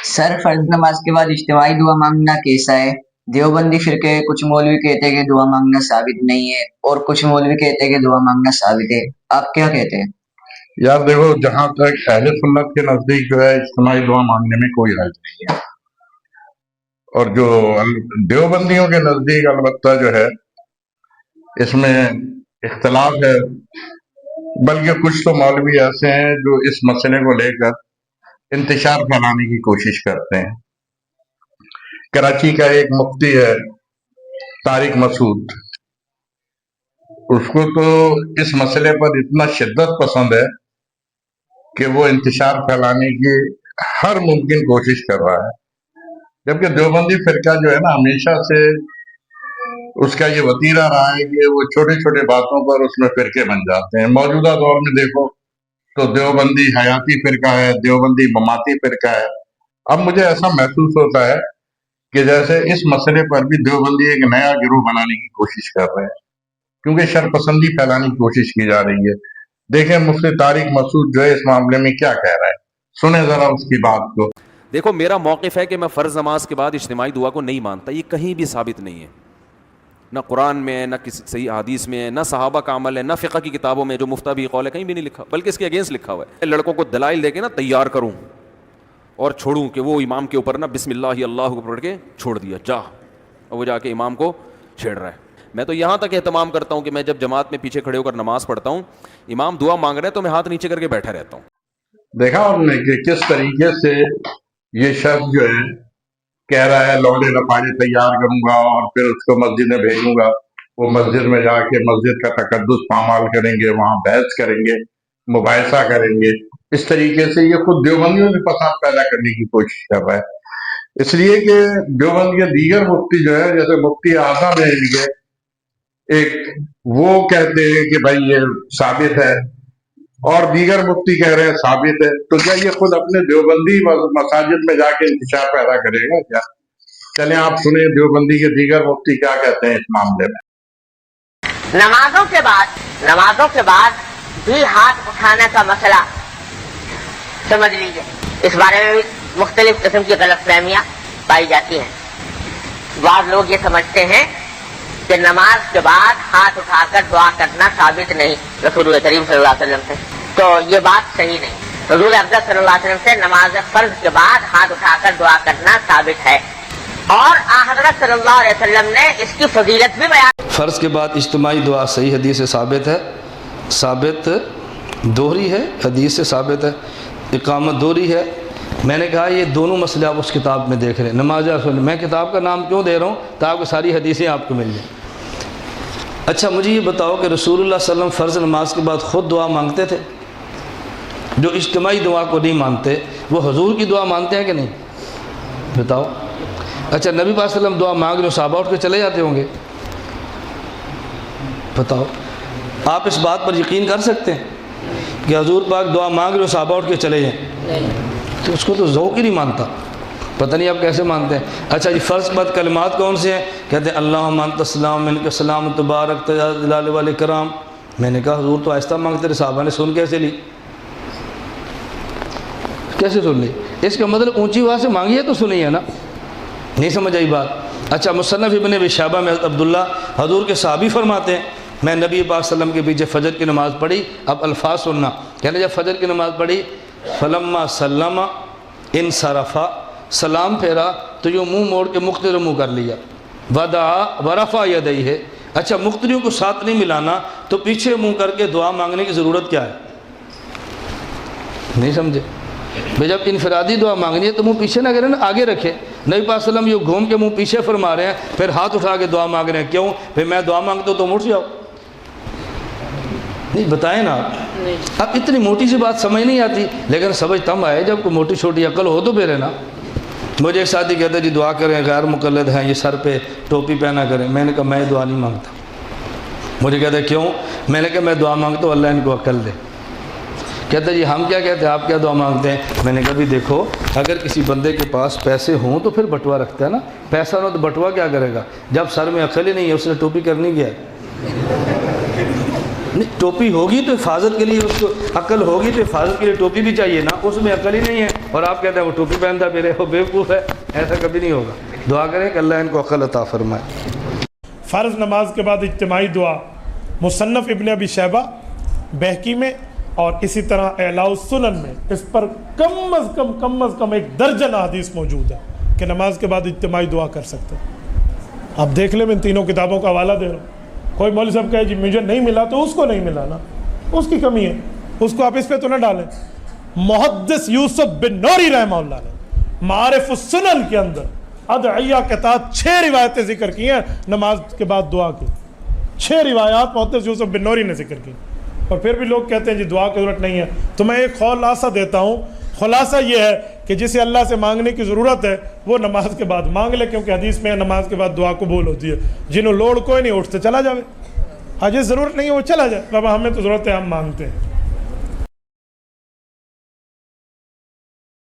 Sir फर्ज नमाज के बाद इज्तिमाई दुआ मांगना कैसा है? देवबंदी फिरके कुछ मौलवी कहते हैं कि दुआ मांगना साबित नहीं है और कुछ मौलवी कहते हैं कि दुआ मांगना साबित है। आप क्या कहते हैं? यार देखो, जहां तक अहले सुन्नत के नजदीक जो है इज्तिमाई दुआ मांगने में कोई हर्ज नहीं है, और जो देवबंदियों के नजदीक अलबत्ता जो है इसमें इख्तलाफ है। बल्कि कुछ तो मौलवी ऐसे हैं जो इस मसले को लेकर इंतशार फैलाने की कोशिश करते हैं। कराची का एक मुफ्ती है तारिक मसूद, उसको तो इस मसले पर इतना शिद्दत पसंद है कि वो इंतशार फैलाने की हर मुमकिन कोशिश कर रहा है। जबकि देवबंदी फिरका जो है ना, हमेशा से उसका ये वतीरा रहा है कि वो छोटे छोटे बातों पर उसमें फिरके बन जाते हैं। मौजूदा दौर में देखो तो देवबंदी हयाती फिरका है, देवबंदी ममाती फिरका है। अब मुझे ऐसा महसूस होता है कि जैसे इस मसले पर भी देवबंदी एक नया गिरोह बनाने की कोशिश कर रहे हैं, क्योंकि शरपसंदी फैलाने की कोशिश की जा रही है। देखें मुफ्ती तारिक मसूद जो है इस मामले में क्या कह रहा है, सुने जरा उसकी बात को। देखो, मेरा मौक़िफ़ है कि मैं फ़र्ज़ नमाज के बाद इज्तिमाई दुआ को नहीं मानता। ये कहीं भी साबित नहीं है, ना कुरान में है, ना किसी सही हदीस में है, ना सहाबा का अमल है, ना फ़िक़्ह की किताबों में जो मुफ्ता भी कौल है कहीं भी नहीं लिखा, बल्कि इसके अगेंस्ट लिखा हुआ है। लड़कों को दलाइल देके ना तैयार करूँ और छोड़ूँ कि वो इमाम के ऊपर ना बिस्मिल्लाह अल्लाह को पढ़ के छोड़ दिया जा, और वो जाके इमाम को छेड़ रहा है। मैं तो यहाँ तक एहतमाम करता हूँ कि मैं जब जमात में पीछे खड़े होकर नमाज़ पढ़ता हूँ, इमाम दुआ मांग रहे हैं तो मैं हाथ नीचे करके बैठा रहता हूँ। देखा आपने कि किस तरीके से ये शख्स जो है कह रहा है लौंडे लफाड़े तैयार करूंगा और फिर उसको मस्जिद में भेजूंगा, वो मस्जिद में जाके मस्जिद का तकद्दुस पामाल करेंगे, वहां बहस करेंगे, मुबाहिसा करेंगे। इस तरीके से ये खुद देवबंदियों में फसाद पैदा करने की कोशिश कर रहा है। इसलिए कि देवबंद के दीगर मुफ्ती जो है, जैसे मुफ्ती आजम है इनके एक, वो कहते हैं कि भाई ये साबित है, और दीगर मुफ्ती कह रहे हैं साबित है। तो क्या ये खुद अपने देवबंदी मसाजिद में जाके इंतशार पैदा करेगा क्या? चलें आप सुने देवबंदी के दीगर मुफ्ती क्या कहते हैं इस मामले में। नमाजों के बाद भी हाथ उठाने का मसला समझ लीजिए, इस बारे में भी मुख्तलिफ किस्म की गलतफहमियां पाई जाती हैं। बाद लोग ये समझते हैं कि नमाज के बाद हाथ उठाकर दुआ करना साबित नहीं रसूल करीम सल्लल्लाहु अलैहि वसल्लम से, तो ये बात सही नहीं। रसूल अक़दस सल्लल्लाहु अलैहि वसल्लम से नमाज फर्ज के बाद हाथ उठाकर दुआ करना साबित है, और हज़रत सल्लल्लाहु अलैहि वसल्लम ने इसकी फजीलत भी बयान। फ़र्ज़ के बाद इज्तिमाई दुआ सही हदीस से साबित है, साबित दोहरी है, हदीस से साबित है, इकामत दोहरी है। मैंने कहा ये दोनों मसले आप उस किताब में देख रहे हैं, नमाज रसूल। मैं किताब का नाम क्यों दे रहा हूँ? ताकि सारी हदीसें आपको मिल जाएँ। अच्छा मुझे ये बताओ कि रसूलुल्लाह सल्लल्लाहु अलैहि वसल्लम फ़र्ज़ नमाज के बाद ख़ुद दुआ मांगते थे? जो इज्तिमाई दुआ को नहीं मानते वो हुज़ूर की दुआ मानते हैं कि नहीं? बताओ। अच्छा नबी पाक सल्लल्लाहु अलैहि वसल्लम दुआ मांग रहे हो, सहाबा उठ के चले जाते होंगे? बताओ। आप इस बात पर यकीन कर सकते हैं कि हुज़ूर पाक दुआ मांग रहे हो, सहाबा उठ के चले जाएँ? तो उसको तो ज़ौक़ ही नहीं मानता। पता नहीं आप कैसे मानते हैं। अच्छा जी, फ़र्ज़ बाद कलिमात कौन से हैं? कहते हैं अल्लाहुम्मा अंता सलाम मिनका सलाम तबारक या जलाल वल इकराम। मैंने कहा हुज़ूर तो आहिस्ता मांगते रहे, साहबा ने सुन कैसे ली? कैसे सुन ली? इसका मतलब ऊंची आवाज़ से मांगी है तो सुनी है ना? नहीं समझ आई बात। अच्छा मुसन्नफ़ इब्न अबी शैबा में अब्दुल्ला हुज़ूर के सहाबी फरमाते हैं मैं नबी पाक सल्लम के पीछे फ़जर की नमाज़ पढ़ी। अब अल्फाज सुनना, कहते जब फ़जर की नमाज़ पढ़ी फलम्मा सल्लमा इन सरफ़ा, सलाम फेरा तो यूँ मुँह मोड़ के मुख्तर मुँह कर लिया, वदा वरफ़ा यदई है। अच्छा मुख्तरियों को साथ नहीं मिलाना, तो पीछे मुँह करके दुआ मांगने की ज़रूरत क्या है? नहीं समझे भाई? जब इनफरादी दुआ मांगनी है तो मुँह पीछे ना करें ना, आगे रखे। नबी पाक सल्लम ये घूम के मुँह पीछे फरमा रहे हैं, फिर हाथ उठा के दुआ मांग रहे हैं। क्यों भाई? मैं दुआ मांगता हूँ तो मुड़ जाओ। नहीं बताएं ना आप। अब इतनी मोटी सी बात समझ नहीं आती, लेकिन समझ तब आए जब कोई मोटी छोटी अकल हो तो फिर है ना। मुझे एक साथी कहते जी दुआ करें, गैर मुक़ल्लिद हैं, ये सर पे टोपी पहना करें। मैंने कहा मैं दुआ नहीं मांगता। मुझे कहते क्यों? मैंने कहा मैं दुआ मांगता हूँ अल्लाह इनको अकल दे। कहते जी हम क्या कहते हैं, आप क्या दुआ मांगते हैं? मैंने कहा भी देखो अगर किसी बंदे के पास पैसे हों तो फिर बटुआ रखता है ना, पैसा ना तो बटुआ क्या करेगा? जब सर में अकल ही नहीं है उसने टोपी करनी क्या है? نہیں ٹوپی ہوگی تو حفاظت کے لیے اس کو عقل ہوگی تو حفاظت کے لیے ٹوپی بھی چاہیے نا. اس میں عقل ہی نہیں ہے اور آپ کہتے ہیں وہ ٹوپی پہنتا پھرے وہ بیوقوف ہے. ایسا کبھی نہیں ہوگا. دعا کریں کہ اللہ ان کو عقل عطا فرمائے. فرض نماز کے بعد اجتماعی دعا مصنف ابن ابی شیبہ بہقی میں اور اسی طرح اعلاء السنن میں اس پر کم از کم 1 درجن حدیث موجود ہے کہ نماز کے بعد اجتماعی دعا کر سکتے ہیں. آپ دیکھ لیں میں ان تینوں کتابوں کا حوالہ دے رہا ہوں. کوئی مولوی صاحب کہے جی مجھے نہیں ملا تو اس کو نہیں ملا نا, اس کی کمی ہے, اس کو آپ اس پہ تو نہ ڈالیں. محدث یوسف بن نوری رحمہ اللہ نے معارف السنن کے اندر ادعیہ کے تحت 6 روایتیں ذکر کی ہیں نماز کے بعد دعا کی. 6 روایات محدث یوسف بن نوری نے ذکر کی. اور پھر بھی لوگ کہتے ہیں جی دعا کی ضرورت نہیں ہے. تو میں ایک خلاصہ دیتا ہوں. خلاصہ یہ ہے کہ جسے اللہ سے مانگنے کی ضرورت ہے وہ نماز کے بعد مانگ لے, کیونکہ حدیث میں نماز کے بعد دعا قبول ہوتی ہے. جنہوں لوڑ کوئی نہیں اٹھتے چلا جاوے, جس ضرورت نہیں ہے وہ چلا جائے. بابا ہمیں تو ضرورت ہے ہم مانگتے ہیں.